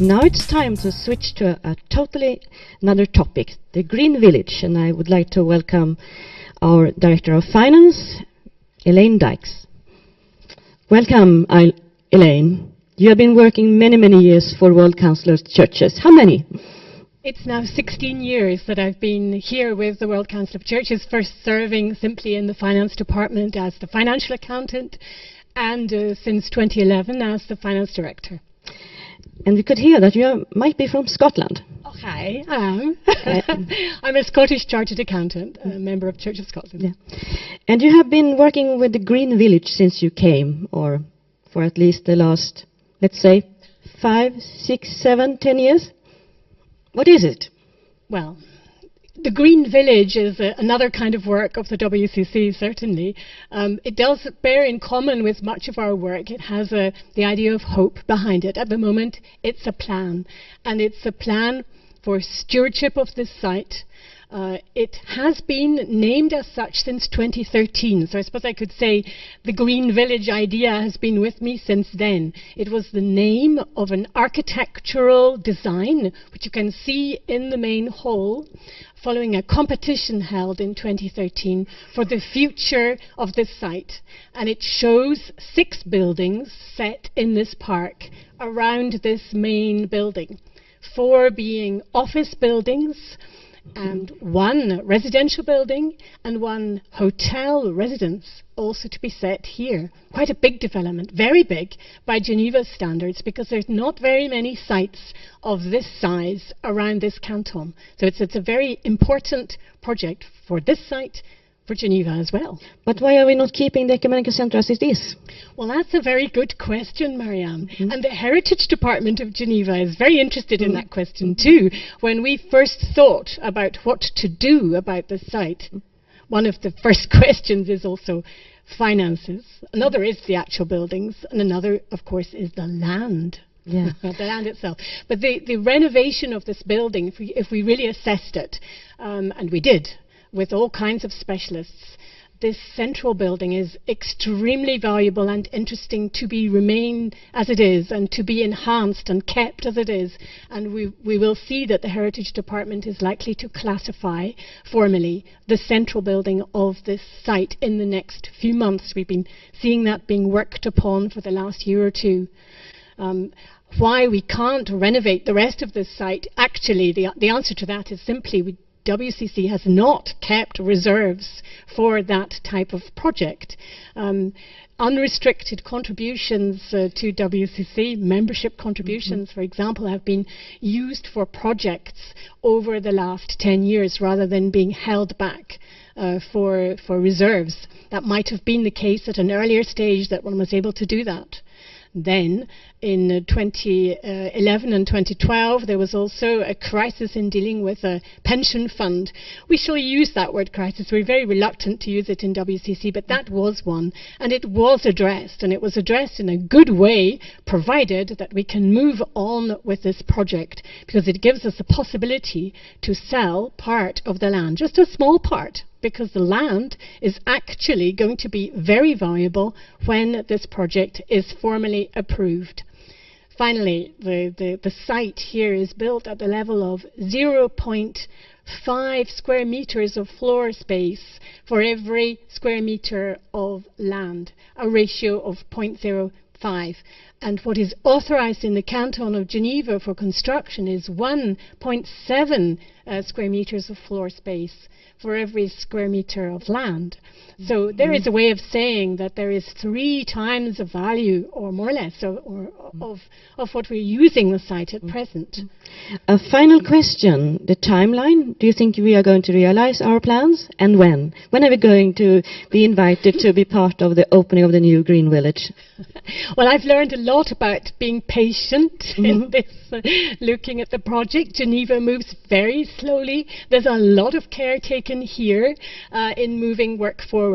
Now it's time to switch to a totally another topic, the Green Village, and I would like to welcome our Director of Finance, Elaine Dykes. Welcome, Elaine. You have been working many years for World Council of Churches. How many? It's now 16 years that I've been here with the World Council of Churches, first serving simply in the finance department as the financial accountant, and since 2011 as the finance director. And we could hear that you might be from Scotland. Oh, hi, I am. I'm a Scottish chartered accountant, a member of Church of Scotland. Yeah. And you have been working with the Green Village since you came, or for at least the last, let's say, 5, 6, 7, 10 years? What is it? Well, the Green Village is another kind of work of the WCC, certainly. It does bear in common with much of our work. It has the idea of hope behind it. At the moment, it's a plan, and it's a plan for stewardship of this site. It has been named as such since 2013, so I suppose I could say the Green Village idea has been with me since then. It was the name of an architectural design, which you can see in the main hall, following a competition held in 2013 for the future of this site. And it shows 6 buildings set in this park around this main building, 4 being office buildings, and 1 residential building and 1 hotel residence also to be set here. Quite a big development, very big by Geneva standards, because there's not very many sites of this size around this canton. So it's a very important project for this site, for Geneva as well. But why are we not keeping the ecumenical centre as it is? Well, that's a very good question, Marianne. And the Heritage Department of Geneva is very interested in that question too. When we first thought about what to do about the site, one of the first questions is also finances. Another is the actual buildings, and another, of course, is the land. Yeah. The land itself. But the renovation of this building, if we really assessed it, and we did, with all kinds of specialists, this central building is extremely valuable and interesting to remain as it is and to be enhanced and kept as it is. And we will see that the Heritage Department is likely to classify formally the central building of this site in the next few months. We've been seeing that being worked upon for the last year or two. Why we can't renovate the rest of this site, actually the answer to that is simply WCC has not kept reserves for that type of project. Unrestricted contributions to WCC, membership contributions, for example, have been used for projects over the last 10 years rather than being held back for reserves. That might have been the case at an earlier stage that one was able to do that. Then, in 2011 and 2012, there was also a crisis in dealing with a pension fund. We shall use that word crisis. We're very reluctant to use it in WCC, but that was one. And it was addressed, and it was addressed in a good way, provided that we can move on with this project, because it gives us the possibility to sell part of the land, just a small part, because the land is actually going to be very valuable when this project is formally approved. Finally, the site here is built at the level of 0.5 square meters of floor space for every square meter of land, a ratio of 0.05. And what is authorized in the canton of Geneva for construction is 1.7 square meters of floor space for every square meter of land. So there is a way of saying that there is 3 times the value, or more or less, of what we're using the site at present. A final question, the timeline. Do you think we are going to realize our plans, and when? When are we going to be invited to be part of the opening of the new Green Village? Well, I've learned a lot about being patient in this, looking at the project. Geneva moves very slowly. There's a lot of care taken here in moving work forward.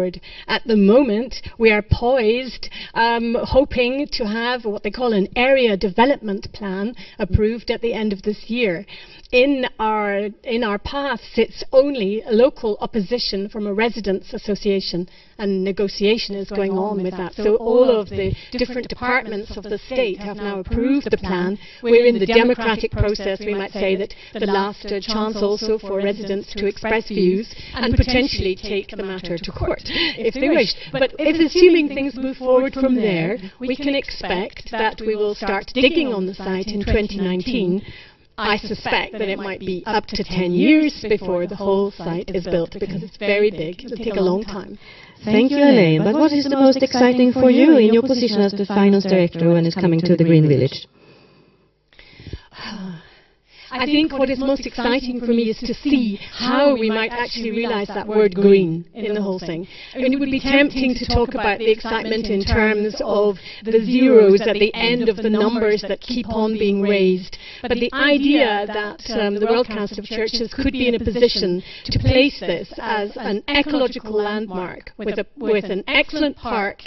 At the moment, we are poised, hoping to have what they call an area development plan approved at the end of this year. In our path sits only a local opposition from a residents' association, and negotiation is going on with that. So all of the different departments of the state have now approved the plan. We're in the democratic process. We might say that the last chance also for residents to express views and potentially take the matter to court if they wish. But if assuming things move forward from there, we can expect that we will start digging on the site in 2019. I suspect that it might be up to 10 years before the whole site is built, because it's very big. It'll take a long time. Thank you, Elaine. But what is the most exciting for you in your position as the finance director when it's coming to the Green Village? I think what is most exciting for me is to see how we might actually realize that word green in the whole thing. I mean, it would be tempting to talk about the excitement in terms of the zeros at the end of the numbers that keep on being raised. But the idea that the World Council of Churches could be in a position to place this as an ecological landmark with an excellent park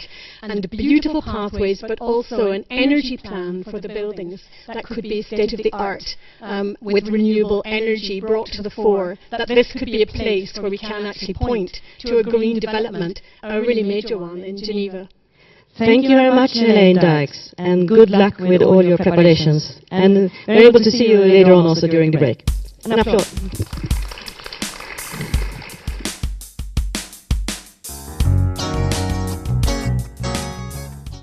and beautiful pathways, but also an energy plan for the buildings that could be state-of-the-art, with renewable energy brought to the fore, that this could be a place where we can actually point to a green development, a really major one in Geneva. Thank you very much, Elaine Dykes, and good luck with all your preparations. And we're able to see you later on also during the break. An applause.